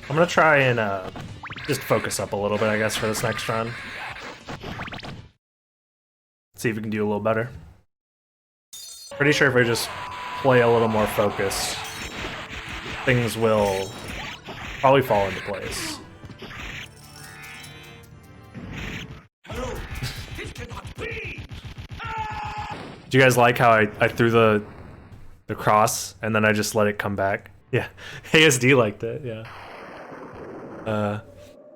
I'm gonna try and just focus up a little bit, I guess, for this next run. See if we can do a little better. Pretty sure if I just play a little more focused, things will probably fall into place. Do you guys like how I threw the cross and then I just let it come back? Yeah, ASD liked it, yeah.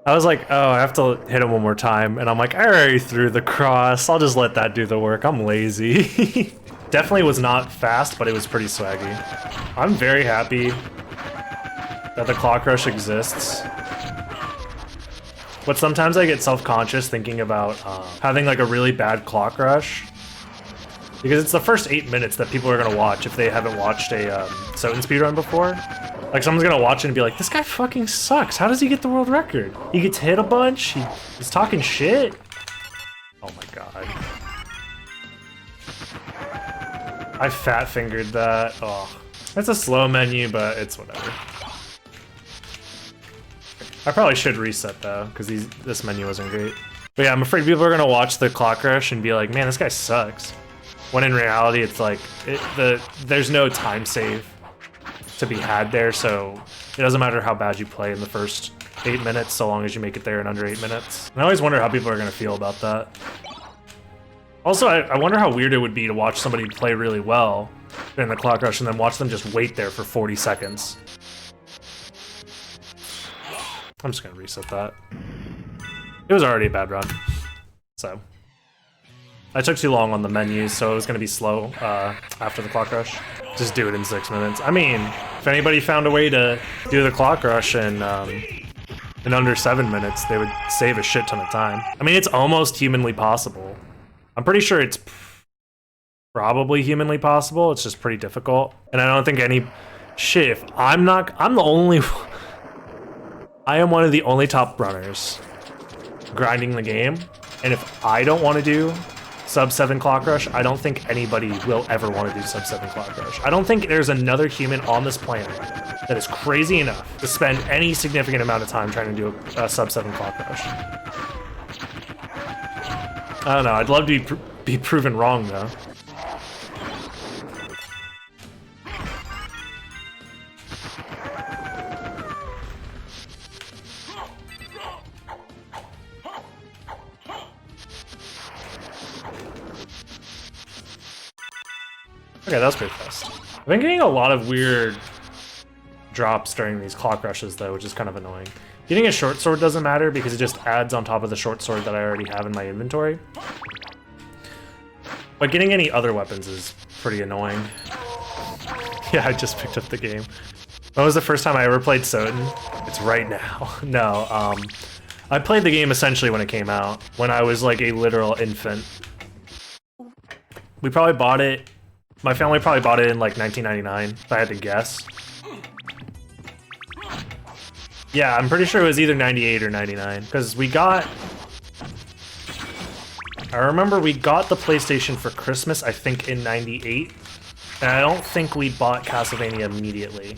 I was like, oh, I have to hit him one more time, and I'm like, I already threw the cross, I'll just let that do the work, I'm lazy. Definitely was not fast, but it was pretty swaggy. I'm very happy that the clock rush exists. But sometimes I get self-conscious thinking about having like a really bad clock rush, because it's the first 8 minutes that people are gonna watch if they haven't watched a SotN speedrun before. Like, someone's gonna watch it and be like, this guy fucking sucks. How does he get the world record? He gets hit a bunch, he's talking shit. Oh my god. I fat-fingered that. Oh. It's a slow menu, but it's whatever. I probably should reset though, because this menu wasn't great. But yeah, I'm afraid people are gonna watch the clock rush and be like, man, this guy sucks. When in reality, it's like, there's no time save to be had there, so it doesn't matter how bad you play in the first 8 minutes, so long as you make it there in under 8 minutes. And I always wonder how people are gonna feel about that. Also, I wonder how weird it would be to watch somebody play really well in the clock rush and then watch them just wait there for 40 seconds. I'm just gonna reset that. It was already a bad run, so. I took too long on the menus, so it was gonna be slow after the clock rush. Just do it in 6 minutes. I mean, if anybody found a way to do the clock rush in under 7 minutes, they would save a shit ton of time. I mean, it's almost humanly possible. I'm pretty sure it's probably humanly possible, it's just pretty difficult. And I don't think shit, if I'm the only, I am one of the only top runners grinding the game, and if I don't want to do sub 7 clock rush, I don't think anybody will ever want to do sub 7 clock rush. I don't think there's another human on this planet that is crazy enough to spend any significant amount of time trying to do a sub 7 clock rush. I don't know, I'd love to be proven wrong though. Okay, that was pretty fast. I've been getting a lot of weird drops during these clock rushes though, which is kind of annoying. Getting a short sword doesn't matter because it just adds on top of the short sword that I already have in my inventory. But getting any other weapons is pretty annoying. Yeah, I just picked up the game. When was the first time I ever played SotN? It's right now. No, I played the game essentially when it came out, when I was like a literal infant. We probably bought it, my family probably bought it in like 1999, if I had to guess. Yeah, I'm pretty sure it was either 98 or 99, because I remember we got the PlayStation for Christmas, I think in 98, and I don't think we bought Castlevania immediately.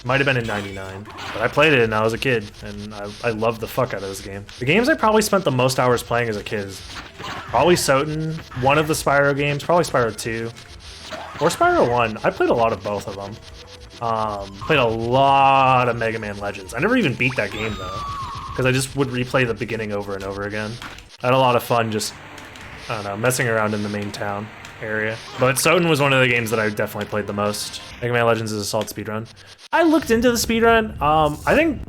Might have been in 99, but I played it and I was a kid, and I loved the fuck out of this game. The games I probably spent the most hours playing as a kid is probably SotN, one of the Spyro games, probably Spyro 2, or Spyro 1. I played a lot of both of them. Played a lot of Mega Man Legends. I never even beat that game though, because I just would replay the beginning over and over again. I had a lot of fun just, I don't know, messing around in the main town area. But SotN was one of the games that I definitely played the most. Mega Man Legends is a solid speedrun. I looked into the speedrun. I think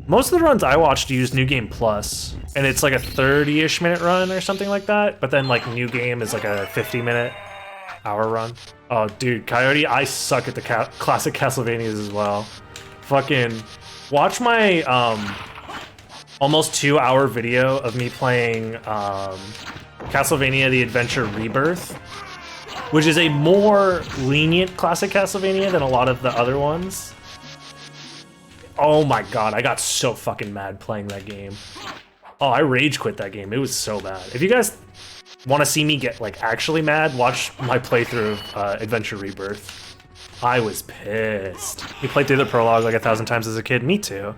most of the runs I watched used New Game Plus, and it's like a 30-ish minute run or something like that, but then like New Game is like a 50-minute hour run. Oh, dude, Coyote, I suck at the classic Castlevanias as well. Fucking watch my almost 2-hour video of me playing Castlevania: The Adventure Rebirth, which is a more lenient classic Castlevania than a lot of the other ones. Oh my god, I got so fucking mad playing that game. Oh, I rage quit that game. It was so bad. If you guys want to see me get like actually mad, watch my playthrough of Adventure Rebirth. I was pissed. You played through the prologue like 1,000 times as a kid. Me too.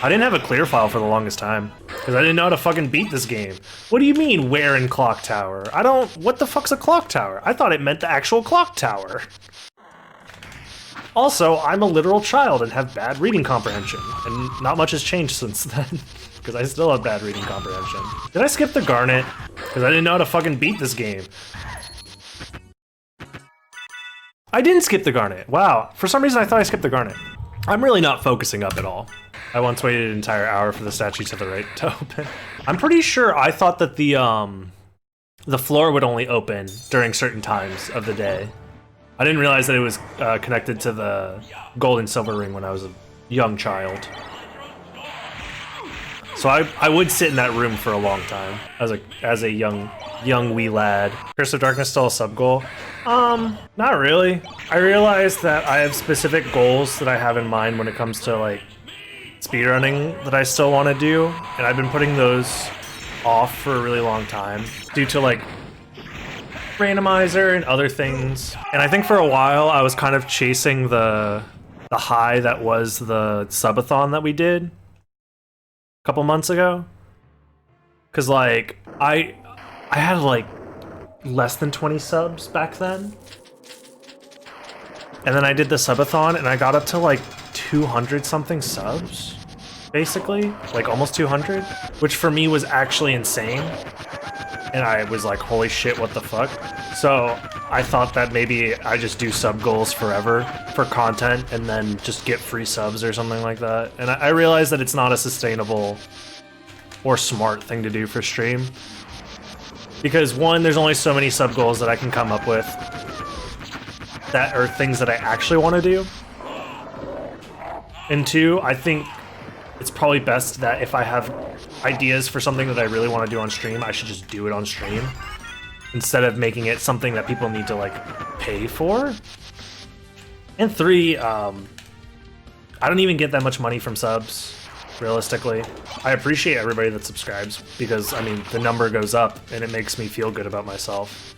I didn't have a clear file for the longest time, because I didn't know how to fucking beat this game. What do you mean, where in clock tower? What the fuck's a clock tower? I thought it meant the actual clock tower. Also, I'm a literal child and have bad reading comprehension, and not much has changed since then, because I still have bad reading comprehension. Did I skip the Garnet? Because I didn't know how to fucking beat this game. I didn't skip the Garnet. Wow, for some reason I thought I skipped the Garnet. I'm really not focusing up at all. I once waited an entire hour for the statue to the right to open. I'm pretty sure I thought that the floor would only open during certain times of the day. I didn't realize that it was connected to the gold and silver ring when I was a young child. So I would sit in that room for a long time as a young wee lad. Curse of Darkness still a sub goal? Not really. I realized that I have specific goals that I have in mind when it comes to like speedrunning that I still want to do, and I've been putting those off for a really long time due to like Randomizer and other things. And I think for a while I was kind of chasing the high that was the subathon that we did a couple months ago. Cause like I had like less than 20 subs back then. And then I did the subathon and I got up to like 200 something subs, basically, like almost 200, which for me was actually insane. And I was like, holy shit, what the fuck? So I thought that maybe I just do sub goals forever for content and then just get free subs or something like that. And I realized that it's not a sustainable or smart thing to do for stream. Because one, there's only so many sub goals that I can come up with that are things that I actually want to do. And two, I think it's probably best that if I have ideas for something that I really want to do on stream, I should just do it on stream instead of making it something that people need to like pay for. And three, I don't even get that much money from subs, realistically. I appreciate everybody that subscribes because, I mean, the number goes up and it makes me feel good about myself.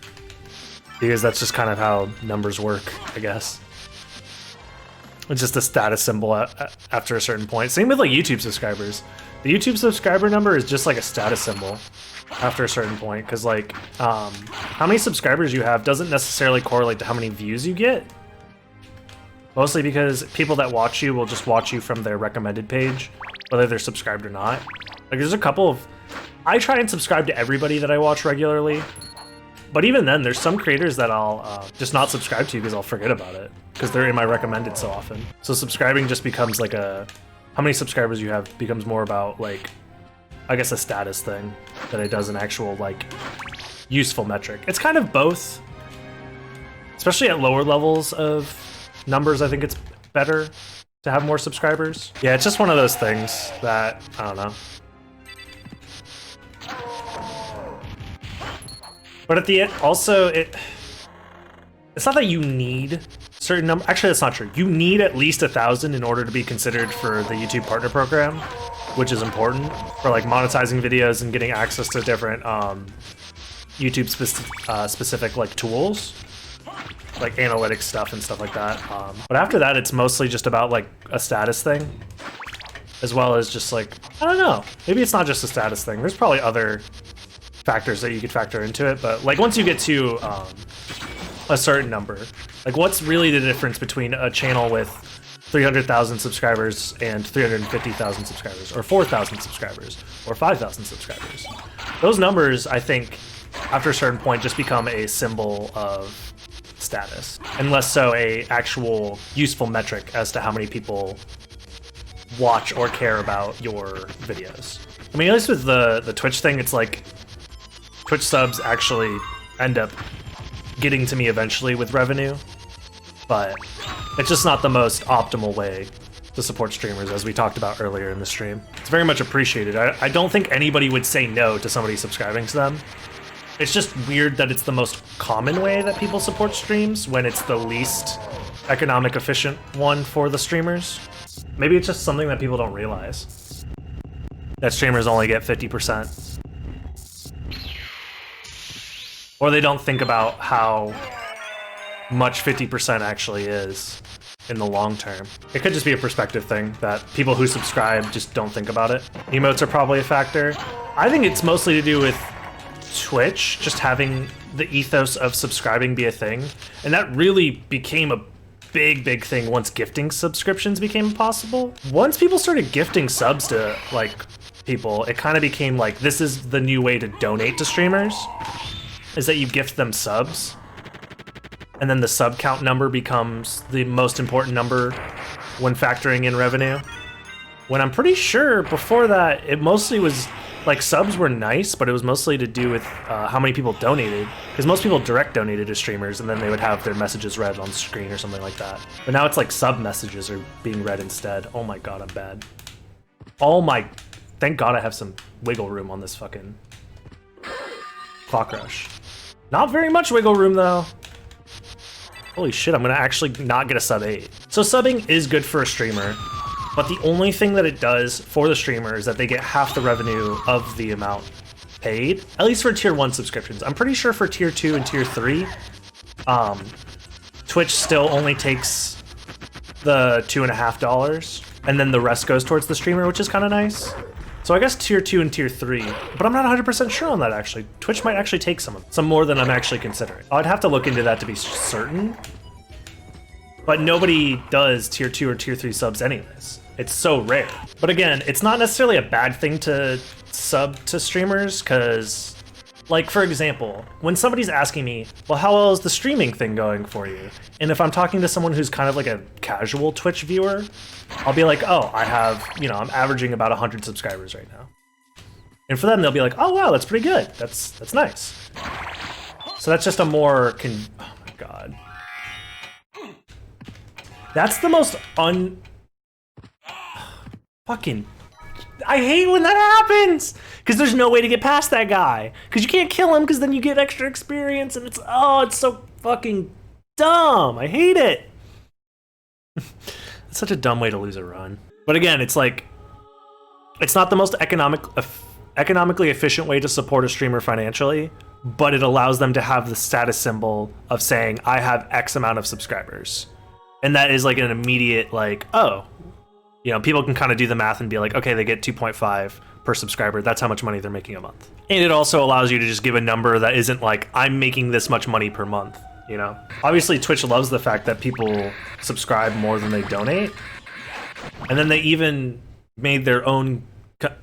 Because that's just kind of how numbers work, I guess. It's just a status symbol after a certain point. Same with like YouTube subscribers. The YouTube subscriber number is just like a status symbol after a certain point, because like how many subscribers you have doesn't necessarily correlate to how many views you get. Mostly because people that watch you will just watch you from their recommended page, whether they're subscribed or not. Like there's a couple of... I try and subscribe to everybody that I watch regularly. But even then, there's some creators that I'll just not subscribe to because I'll forget about it, because they're in my recommended so often. So subscribing just becomes like a... How many subscribers you have becomes more about like, I guess, a status thing than it does an actual like useful metric. It's kind of both, especially at lower levels of numbers. I think it's better to have more subscribers. Yeah, it's just one of those things that, I don't know. But at the end, also, it's not that you need certain number. Actually, that's not true. You need at least 1,000 in order to be considered for the YouTube Partner Program, which is important for like monetizing videos and getting access to different YouTube specific like tools, like analytics stuff and stuff like that. But after that, it's mostly just about like a status thing, as well as just like, I don't know. Maybe it's not just a status thing. There's probably other factors that you could factor into it, but like once you get to a certain number, like what's really the difference between a channel with 300,000 subscribers and 350,000 subscribers, or 4,000 subscribers, or 5,000 subscribers? Those numbers, I think, after a certain point, just become a symbol of status, and less so a actual useful metric as to how many people watch or care about your videos. I mean, at least with the Twitch thing, it's like Twitch subs actually end up getting to me eventually with revenue, but it's just not the most optimal way to support streamers, as we talked about earlier in the stream. It's very much appreciated. I don't think anybody would say no to somebody subscribing to them. It's just weird that it's the most common way that people support streams when it's the least economic efficient one for the streamers. Maybe it's just something that people don't realize, that streamers only get 50%. Or they don't think about how much 50% actually is. in the long term. It could just be a perspective thing that people who subscribe just don't think about it. Emotes are probably a factor. I think it's mostly to do with Twitch just having the ethos of subscribing be a thing, and that really became a big thing once gifting subscriptions became possible. Once people started gifting subs to like people, it kind of became like, this is the new way to donate to streamers, is that you gift them subs, and then the sub count number becomes the most important number when factoring in revenue. When I'm pretty sure before that, it mostly was like subs were nice, but it was mostly to do with how many people donated, because most people direct donated to streamers and then they would have their messages read on screen or something like that. But now it's like sub messages are being read instead. Oh my god, I'm bad. Oh my, thank god I have some wiggle room on this fucking clock rush. Not very much wiggle room though. Holy shit, I'm gonna actually not get a sub 8. So subbing is good for a streamer, but the only thing that it does for the streamer is that they get half the revenue of the amount paid, at least for tier 1 subscriptions. I'm pretty sure for tier 2 and tier 3, Twitch still only takes the $2.50, and then the rest goes towards the streamer, which is kind of nice. So I guess tier 2 and tier 3, but I'm not 100% sure on that actually. Twitch might actually take some more than I'm actually considering. I'd have to look into that to be certain, but nobody does tier 2 or tier 3 subs anyways. It's so rare. But again, it's not necessarily a bad thing to sub to streamers, because, like, for example, when somebody's asking me, well, how well is the streaming thing going for you? And if I'm talking to someone who's kind of like a casual Twitch viewer, I'll be like, oh, I have, you know, I'm averaging about 100 subscribers right now. And for them, they'll be like, oh, wow, that's pretty good. That's nice. So that's just a more, oh my God. That's the most fucking, I hate when that happens, because there's no way to get past that guy, because you can't kill him, because then you get extra experience, and it's so fucking dumb. I hate it. It's such a dumb way to lose a run. But again, it's like, it's not the most economically efficient way to support a streamer financially, but it allows them to have the status symbol of saying, I have X amount of subscribers. And that is like an immediate, like, oh, you know, people can kind of do the math and be like, okay, they get 2.5 per subscriber. That's how much money they're making a month. And it also allows you to just give a number that isn't like, I'm making this much money per month, you know? Obviously, Twitch loves the fact that people subscribe more than they donate. And then they even made their own,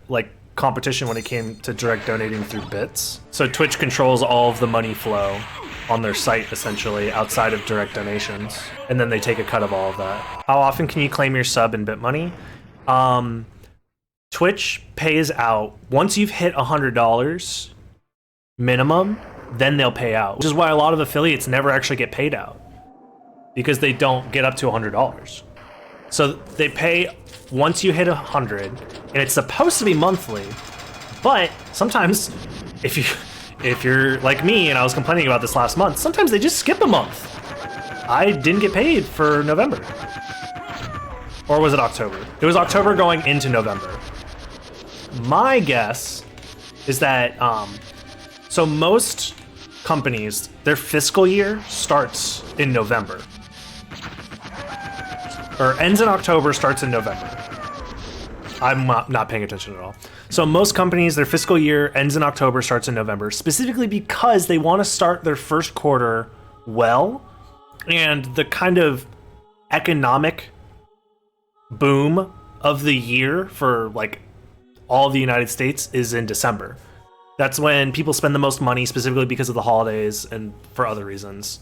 like, competition when it came to direct donating through bits. So Twitch controls all of the money flow on their site, essentially, outside of direct donations, and then they take a cut of all of that. How often can you claim your sub in bit money? Twitch pays out, once you've hit $100 minimum, then they'll pay out, which is why a lot of affiliates never actually get paid out, because they don't get up to $100. So they pay once you hit 100, and it's supposed to be monthly, but sometimes if you're like me, and I was complaining about this last month, sometimes they just skip a month. I didn't get paid for November. Or was it October? It was October going into November. My guess is that, so most companies, their fiscal year starts in November. Or ends in October, starts in November. I'm not paying attention at all. So most companies, their fiscal year ends in October, starts in November, specifically because they want to start their first quarter well, and the kind of economic boom of the year for like all of the United States is in December. That's when people spend the most money, specifically because of the holidays and for other reasons.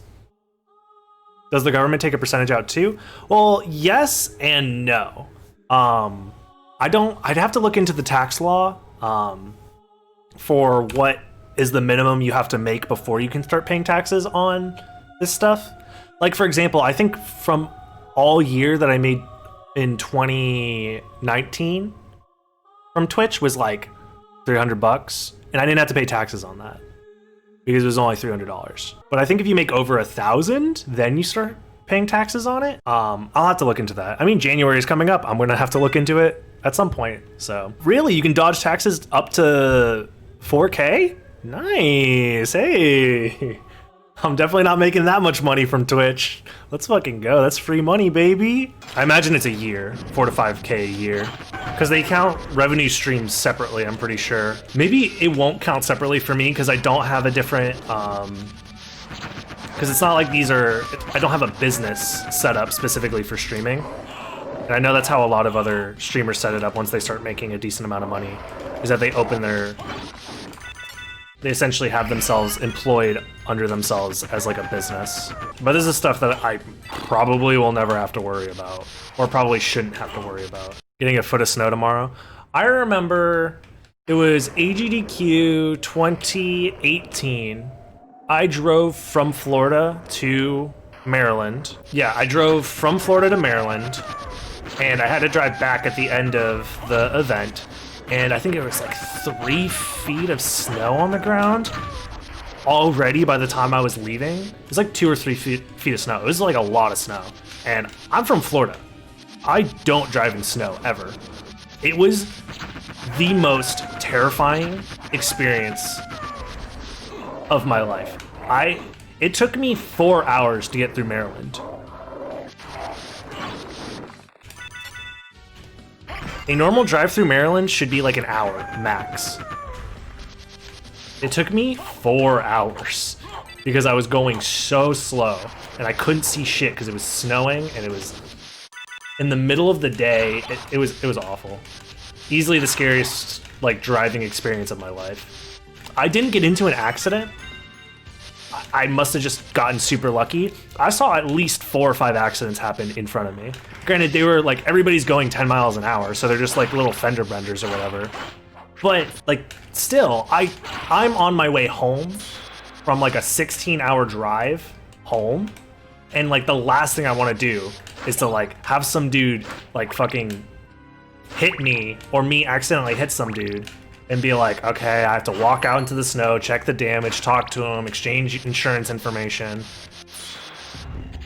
Does the government take a percentage out too? Well, yes and no. I'd have to look into the tax law for what is the minimum you have to make before you can start paying taxes on this stuff. Like, for example, I think from all year that I made in 2019 from Twitch was like $300, and I didn't have to pay taxes on that because it was only $300. But I think if you make over 1,000, then you start paying taxes on it. I'll have to look into that. I mean, January is coming up. I'm gonna have to look into it at some point. So really, you can dodge taxes up to 4K? Nice, hey. I'm definitely not making that much money from Twitch. Let's fucking go. That's free money, baby. I imagine it's a year, 4 to 5K a year. Because they count revenue streams separately, I'm pretty sure. Maybe it won't count separately for me because I don't have a different, because it's not like these are, I don't have a business set up specifically for streaming. And I know that's how a lot of other streamers set it up once they start making a decent amount of money, is that they open their, they essentially have themselves employed under themselves as like a business. But this is stuff that I probably will never have to worry about, or probably shouldn't have to worry about. Getting a foot of snow tomorrow. I remember it was AGDQ 2018. I drove from Florida to Maryland. Yeah, I drove from Florida to Maryland, and I had to drive back at the end of the event. And I think it was like 3 feet of snow on the ground already by the time I was leaving. It was like 2 or 3 feet of snow. It was like a lot of snow. And I'm from Florida. I don't drive in snow ever. It was the most terrifying experience of my life. It took me 4 hours to get through Maryland. A normal drive through Maryland should be like an hour, max. It took me 4 hours because I was going so slow and I couldn't see shit because it was snowing and it was in the middle of the day. It was awful. Easily the scariest like driving experience of my life. I didn't get into an accident. I must have just gotten super lucky. I saw at least 4 or 5 accidents happen in front of me. Granted, they were like, everybody's going 10 miles an hour, so they're just like little fender benders or whatever. But like, still, I'm on my way home from like a 16-hour drive home, and like the last thing I want to do is to like have some dude like fucking hit me, or me accidentally hit some dude, and be like, okay, I have to walk out into the snow, check the damage, talk to him, exchange insurance information.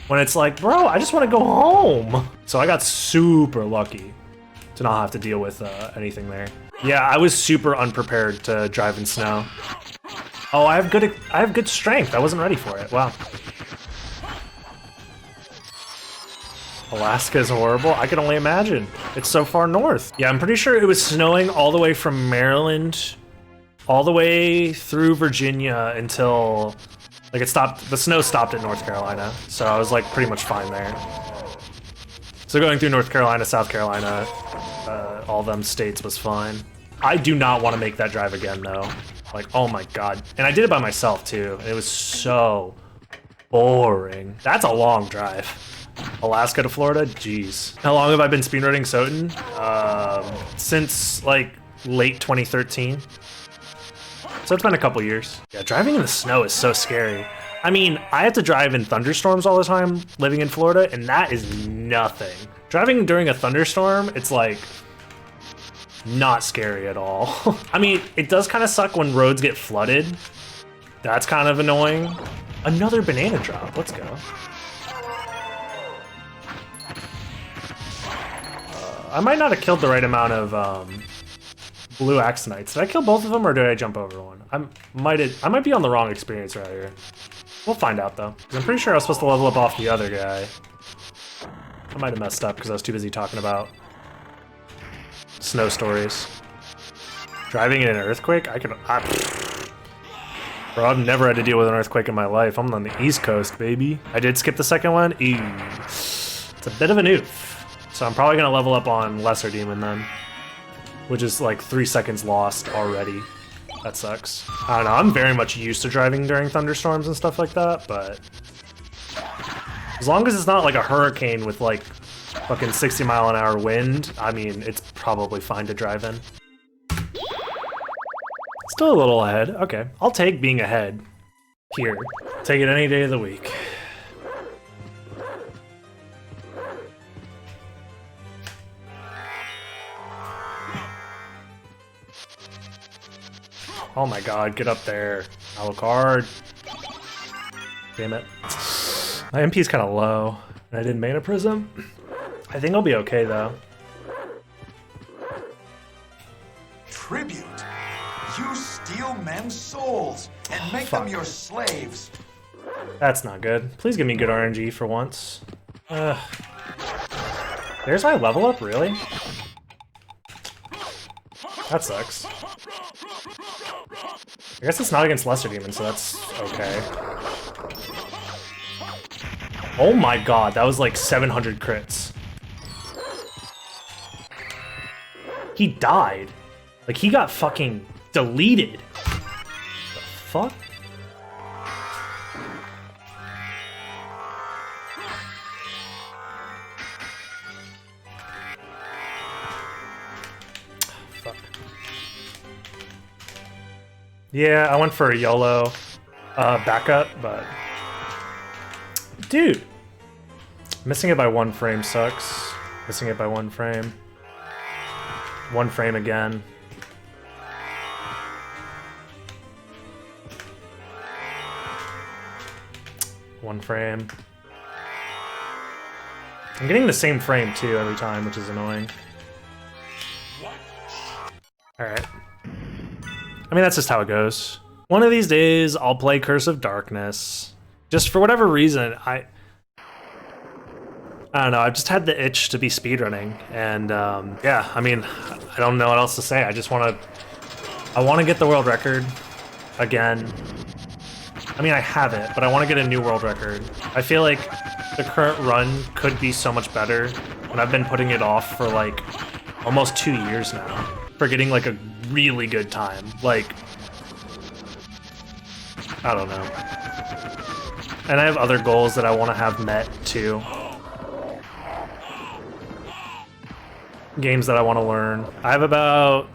When it's like, bro, I just want to go home. So I got super lucky to not have to deal with anything there. Yeah, I was super unprepared to drive in snow. Oh, I have good strength. I wasn't ready for it. Wow. Alaska is horrible. I can only imagine. It's so far north. Yeah, I'm pretty sure it was snowing all the way from Maryland, all the way through Virginia until, like, it stopped. The snow stopped at North Carolina, so I was like pretty much fine there. So going through North Carolina, South Carolina, all them states was fine. I do not want to make that drive again though. Like, oh my God. And I did it by myself too. It was so boring. That's a long drive. Alaska to Florida, jeez. How long have I been speedrunning SotN? Since like late 2013. So it's been a couple years. Yeah, driving in the snow is so scary. I mean, I have to drive in thunderstorms all the time living in Florida, and that is nothing. Driving during a thunderstorm, it's like not scary at all. I mean, it does kind of suck when roads get flooded. That's kind of annoying. Another banana drop, let's go. I might not have killed the right amount of blue Axonites. Did I kill both of them, or did I jump over one? I might be on the wrong experience right here. We'll find out though. 'Cause I'm pretty sure I was supposed to level up off the other guy. I might have messed up because I was too busy talking about snow stories. Driving in an earthquake? Bro, I've never had to deal with an earthquake in my life. I'm on the East Coast, baby. I did skip the second one. Ew. It's a bit of an oof. So I'm probably gonna level up on Lesser Demon then, which is like 3 seconds lost already. That sucks. I don't know, I'm very much used to driving during thunderstorms and stuff like that, but as long as it's not like a hurricane with like fucking 60-mile-an-hour wind, I mean, it's probably fine to drive in. Still a little ahead. Okay, I'll take being ahead here. Take it any day of the week. Oh my God, get up there. Alucard. Damn it. My MP's kind of low, and I didn't Mana Prism. I think I'll be okay though. Tribute. You steal men's souls and make them your slaves. That's not good. Please give me good RNG for once. There's my level up, really? That sucks. I guess it's not against lesser demons, so that's okay. Oh my god, that was like 700 crits. He died. Like, he got fucking deleted. The fuck? Fuck. Yeah, I went for a YOLO backup, but... Dude! Missing it by 1 frame sucks. Missing it by 1 frame. 1 frame again. One frame. I'm getting the same frame too every time, which is annoying. Alright. I mean, that's just how it goes. One of these days, I'll play Curse of Darkness. Just for whatever reason, I don't know, I've just had the itch to be speedrunning, and yeah, I mean, I don't know what else to say. I just want to get the world record again. I mean, I have it, but I want to get a new world record. I feel like the current run could be so much better, and I've been putting it off for like almost 2 years now, for getting like a really good time. Like, I don't know. And I have other goals that I want to have met too. Games that I want to learn. I have about...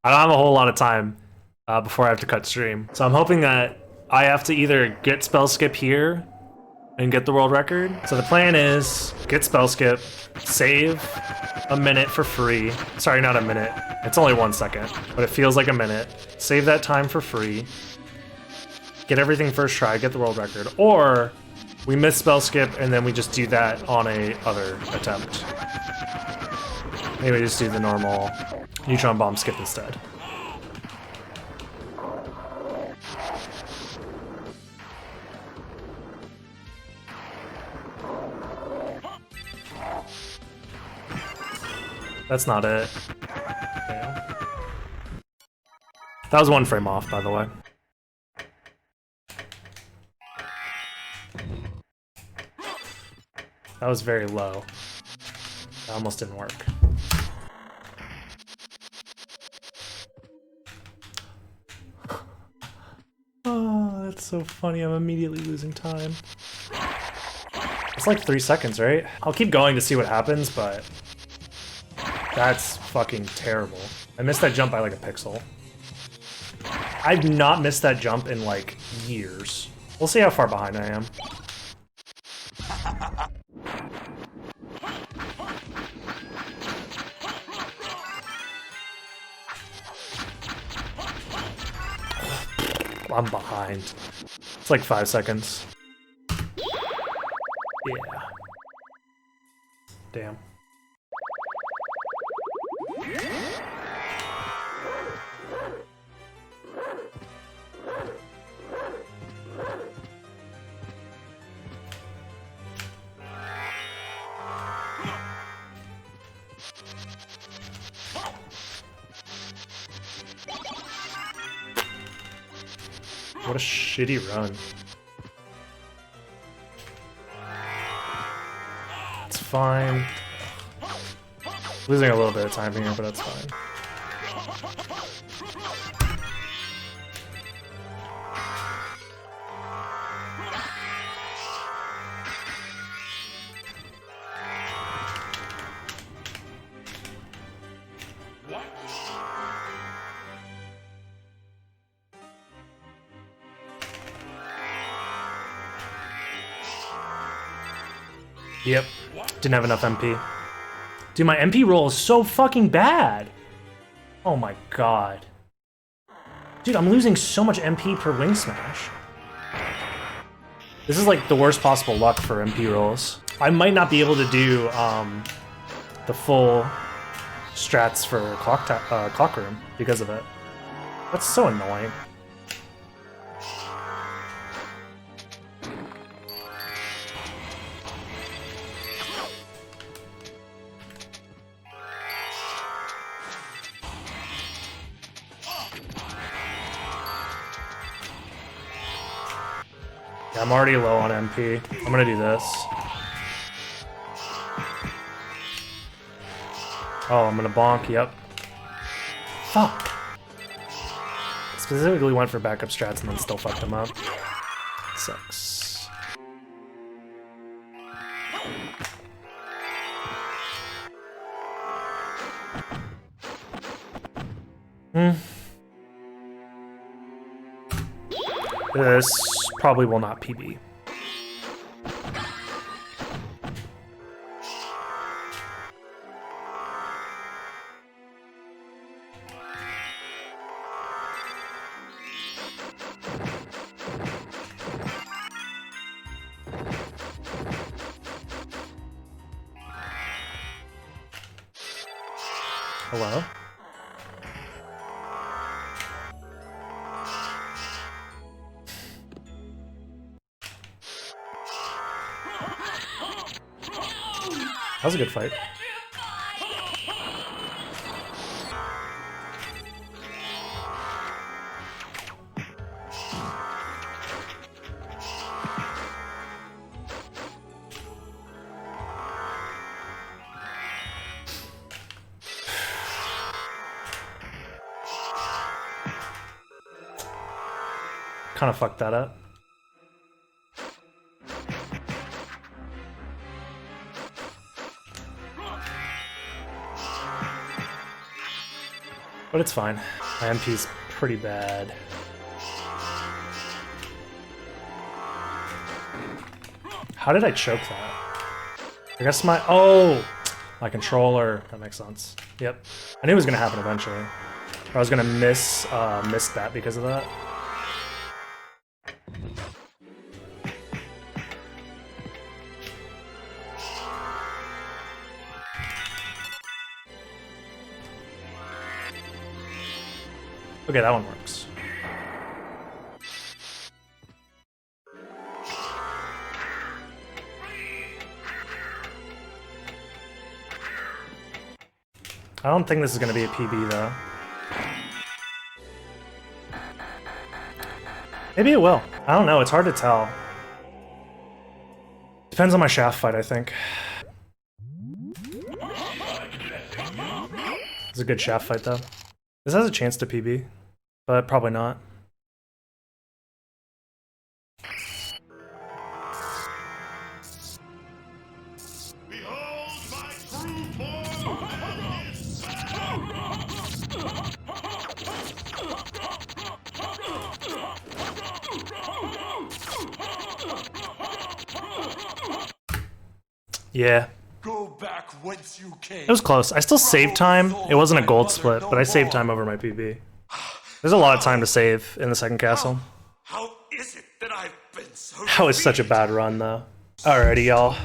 I don't have a whole lot of time before I have to cut stream. So I'm hoping that I have to either get spell skip here and get the world record. So the plan is get spell skip, save a minute for free. Sorry, not a minute. It's only 1 second, but it feels like a minute. Save that time for free. Get everything first try, get the world record. Or we miss spell skip and then we just do that on a other attempt. Maybe just do the normal neutron bomb skip instead. That's not it. Damn. That was 1 frame off, by the way. That was very low. That almost didn't work. Oh, that's so funny. I'm immediately losing time. It's like 3 seconds, right? I'll keep going to see what happens, but that's fucking terrible. I missed that jump by like a pixel. I've not missed that jump in like years. We'll see how far behind I am. I'm behind. It's like 5 seconds. Yeah. Damn. What a shitty run. It's fine. Losing a little bit of time here, but that's fine. Yep, didn't have enough MP. Dude, my MP roll is so fucking bad. Oh my god. Dude, I'm losing so much MP per wing smash. This is like the worst possible luck for MP rolls. I might not be able to do the full strats for clock room because of it. That's so annoying. I'm already low on MP. I'm gonna do this. Oh, I'm gonna bonk, yep. Fuck. Specifically went for backup strats and then still fucked them up. Sucks. This probably will not PB. Hello? That was a good fight. Kind of fucked that up. But it's fine. My MP's pretty bad. How did I choke that? I guess my... Oh! My controller. That makes sense. Yep. I knew it was going to happen eventually. Or I was going to miss that because of that. Okay, that one works. I don't think this is going to be a PB, though. Maybe it will. I don't know. It's hard to tell. Depends on my shaft fight, I think. It's a good shaft fight, though. This has a chance to PB, but probably not. Yeah. Go back whence you came. It was close. I still saved time. It wasn't a gold split, but I saved time over my PB. There's a lot of time to save in the second castle. How is it that I've been so That was such a bad run, though. Alrighty, y'all.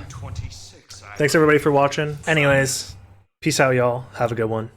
Thanks everybody for watching. Anyways, peace out, y'all. Have a good one.